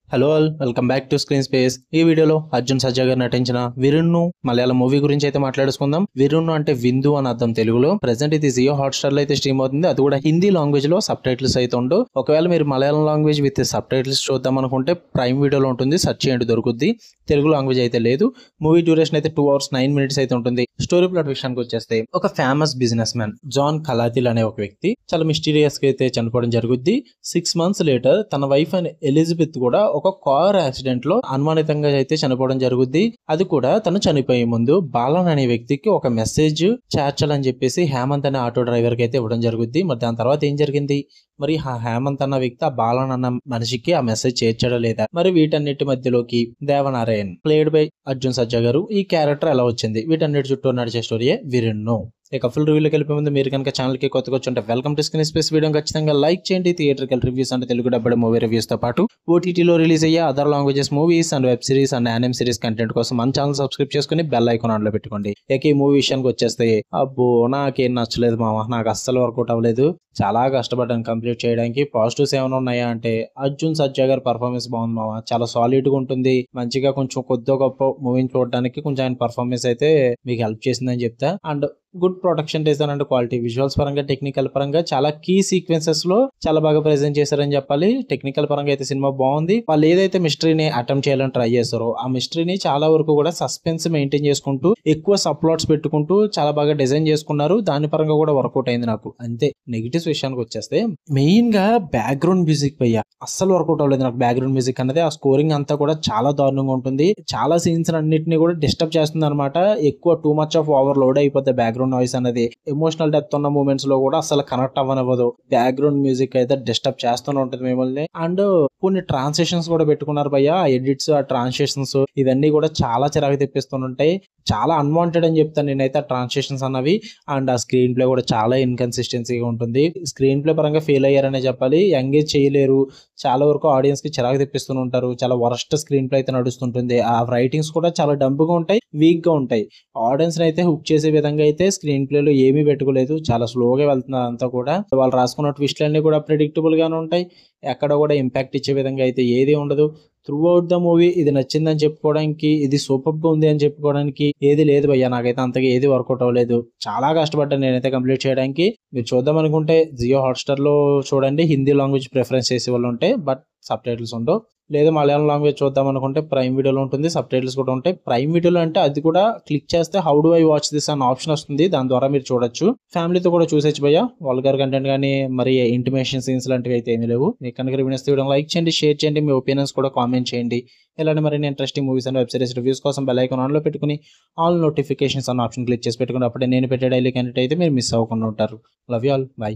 Hello all welcome back to screen space. ఈ వీడియోలో అర్జున్ సజ్జా గారు నటించిన విరున్ను మలయాళం మూవీ గురించి అయితే మాట్లాడుకుందాం. విరున్ను అంటే విందు అని అర్థం తెలుగులో. ప్రెసెంట్ ఇది జియో హాట్‌స్టార్ లో అయితే స్ట్రీమ్ అవుతుంది. అది కూడా హిందీ లాంగ్వేజ్ లో సబ్ టైటిల్స్ అయితే ఉండవు. ఒకవేళ మీరు Malayalam language with sub titles చూద్దాం అనుకుంటే ప్రైమ్ వీడియోలో ఉంటుంది, సెర్చ్ చేయండి దొరుకుద్ది. తెలుగు లాంగ్వేజ్ అయితే లేదు. మూవీ డ్యూరేషన్ అయితే 2 hours 9 minutes అయితే ఉంటుంది. స్టోరీ ప్లాట్ విషయానికి వచ్చేస్తే ఒక ఫేమస్ బిజినెస్ మ్యాన్ జాన్ కలాతిల్ అనే ఒక వ్యక్తి చాలా మిస్టీరియస్ గా అయితే చనిపోవడం జరుగుద్ది. 6 months లేటర్ తన వైఫ్ అండ్ ఎలిజబెత్ కూడా ఒక కార్ యాక్సిడెంట్ లో అనుమానితంగా అయితే చనిపోవడం జరుగుద్ది. అది కూడా తను చనిపోయే ముందు బాలన్ అనే వ్యక్తికి ఒక మెసేజ్ చేర్చాలని చెప్పేసి హేమంత్ అనే ఆటో డ్రైవర్ కి అయితే ఇవ్వడం జరుగుద్ది. మరి దాని తర్వాత ఏం జరిగింది? మరి ఆ హేమంత్ అన్న వ్యక్తి ఆ బాలన్ అన్న మనిషికి ఆ మెసేజ్ చేర్చడం లేదా? మరి వీటన్నిటి మధ్యలోకి దేవనారాయణ్ ప్లేడ్ బై అర్జున్ సజ్జా గారు ఈ క్యారెక్టర్ ఎలా వచ్చింది? వీటన్నిటి చుట్టూ నడిచే స్టోరీయే విరున్ను. ఇక ఫుల్ రివ్యూలోకి వెళ్ళిపోయే ముందు మీరు కనుక ఛానల్ కి కొత్తగా వచ్చి ఉంటే welcome to screen space. Video ఖచ్చితంగా లైక్ చేయండి. థియేట్రికల్ రివ్యూస్ అంటే తెలుగు డబ్బుడు మూవీ రివ్యూస్ తో పాటు ఓటీటీలో రిలీజ్ అయ్యే other languages movies and web series and anime series content కోసం మన ఛానల్ సబ్స్క్రైబ్ చేసుకుని బెల్ ఐకాన్ ఆన్ లో పెట్టుకోండి. ఇక ఈ మూవీ విషయానికి వచ్చేస్తే అబ్బో నాకేం నచ్చలేదు మామ, నాకు అస్సలు వర్కౌట్ అవ్వలేదు. చాలా కష్టపడ్డాను కంప్లీట్ చేయడానికి. పాజిటివ్స్ ఏమైనా ఉన్నాయా అంటే అర్జున్ సజ్జా గారి పర్ఫార్మెన్స్ బాగుంది మామ, చాలా సాలిడ్ గా ఉంటుంది. మంచిగా కొంచెం కొద్దిగా గొప్ప మూవీని చూడడానికి కొంచెం ఆయన పర్ఫార్మెన్స్ అయితే మీకు హెల్ప్ చేసిందని చెప్తా. And good production design and quality, visuals పరంగా టెక్నికల్ పరంగా చాలా కీ సీక్వెన్సెస్ లో చాలా బాగా ప్రెజెంట్ చేశారని చెప్పాలి. టెక్నికల్ పరంగా అయితే సినిమా బాగుంది. వాళ్ళు ఏదైతే మిస్టరీని అటెంప్ట్ చేయాలని ట్రై చేస్తారో ఆ మిస్టరీని చాలా వరకు కూడా సస్పెన్స్ మెయింటైన్ చేసుకుంటూ ఎక్కువ సప్లాట్స్ పెట్టుకుంటూ చాలా బాగా డిజైన్ చేసుకున్నారు. దాని పరంగా కూడా వర్కౌట్ అయింది నాకు. అంతే. నెగిటివ్స్ విషయానికి వచ్చేస్తే మెయిన్ గా బ్యాక్గ్రౌండ్ మ్యూజిక్ పయ్య అస్సలు వర్కౌట్ అవ్వలేదు నాకు. బ్యాక్గ్రౌండ్ మ్యూజిక్ అన్నది ఆ స్కోరింగ్ అంతా కూడా చాలా దారుణంగా ఉంటుంది. చాలా సీన్స్ అన్నింటినీ కూడా డిస్టర్బ్ చేస్తుంది అనమాట. ఎక్కువ too much of over load అయిపోతే బ్యాక్గ్రౌండ్ నాయిస్ అనేది ఎమోషనల్ డెప్త్ ఉన్న మూమెంట్స్ లో కూడా అసలు కనెక్ట్ అవ్వనివ్వదు. బ్యాక్గ్రౌండ్ మ్యూజిక్ అయితే డిస్టర్బ్ చేస్తూనే ఉంటుంది మిమ్మల్ని. అండ్ కొన్ని ట్రాన్స్లేషన్స్ కూడా పెట్టుకున్నారు భయ్య. ఆ ఎడిట్స్, ఆ ట్రాన్స్లేషన్స్ ఇవన్నీ కూడా చాలా చిరాకు తెప్పిస్తుంటాయి. చాలా అన్వాంటెడ్ అని చెప్తాను నేనైతే ఆ ట్రాన్స్లేషన్స్ అన్నవి. అండ్ ఆ స్క్రీన్ ప్లే కూడా చాలా ఇన్కన్సిస్టెన్సీగా ఉంటుంది. స్క్రీన్ ప్లే పరంగా ఫెయిల్ అయ్యారనే చెప్పాలి. ఎంగేజ్ చేయలేరు. చాలా వరకు ఆడియన్స్ కి చిరాకు తెప్పిస్తూ ఉంటారు. చాలా వరస్ట్ స్క్రీన్ ప్లే అయితే నడుస్తుంటుంది. ఆ రైటింగ్స్ కూడా చాలా డంప్గా ఉంటాయి, వీక్ గా ఉంటాయి. ఆడియన్స్ అయితే హుక్ చేసే విధంగా అయితే స్క్రీన్ ప్లే లో ఏమీ పెట్టుకోలేదు. చాలా స్లోగా వెళ్తున్నారు అంతా కూడా. వాళ్ళు రాసుకున్న ట్విస్ట్లన్నీ కూడా ప్రిడిక్టబుల్ గానే ఉంటాయి. ఎక్కడ కూడా ఇంపాక్ట్ ఇచ్చే విధంగా అయితే ఏది ఉండదు. త్రూ అవుట్ ద మూవీ ఇది నచ్చిందని చెప్పుకోవడానికి, ఇది సూపర్ గా ఉంది అని చెప్పుకోవడానికి ఏది లేదు భయ్యా. నాకైతే అంతగా ఏది వర్కౌట్ అవ్వలేదు. చాలా కష్టపడ్డాను నేనైతే కంప్లీట్ చేయడానికి. మీరు చూద్దాం అనుకుంటే జియో హాట్‌స్టార్ లో చూడండి. హిందీ లాంగ్వేజ్ ప్రిఫరెన్స్ చేసే వాళ్ళు ఉంటే, బట్ సబ్ టైటిల్స్ ఉండవు. లేదా మలయాళం లాంగ్వేజ్ చూద్దాం అనుకుంటే ప్రైమ్ వీడియోలో ఉంటుంది, సబ్ టైటిల్స్ కూడా ఉంటాయి. ప్రైమ్ వీడియోలో అంటే అది కూడా క్లిక్ చేస్తే how do I watch this అన్న ఆప్షన్ వస్తుంది. దాని ద్వారా మీరు చూడొచ్చు. ఫ్యామిలీతో కూడా చూసేచ్చు భయ్య. వల్గర్ కంటెంట్ కానీ మరి ఇంటిమేషన్ సీన్స్ లాంటివి అయితే ఏమీ లేవు. మీకు కనుక రివ్యూస్ తీయడం లైక్ చేయండి, షేర్ చేయండి, మీ ఒపీనియన్స్ కూడా కామెంట్ చేయండి. ఇలాంటి మరిన్ని interesting movies and web series reviews కోసం బెల్ ఐకాన్ ఆన్ లో పెట్టుకుని ఆల్ నోటిఫికేషన్స్ అన్న ఆప్షన్ క్లిక్ చేసి పెట్టుకుని అప్పుడే నేను పెట్టే డైలీ కంటెంట్ అయితే మీరు మిస్ అవ్వకుండా ఉంటారు. Love you all. బై.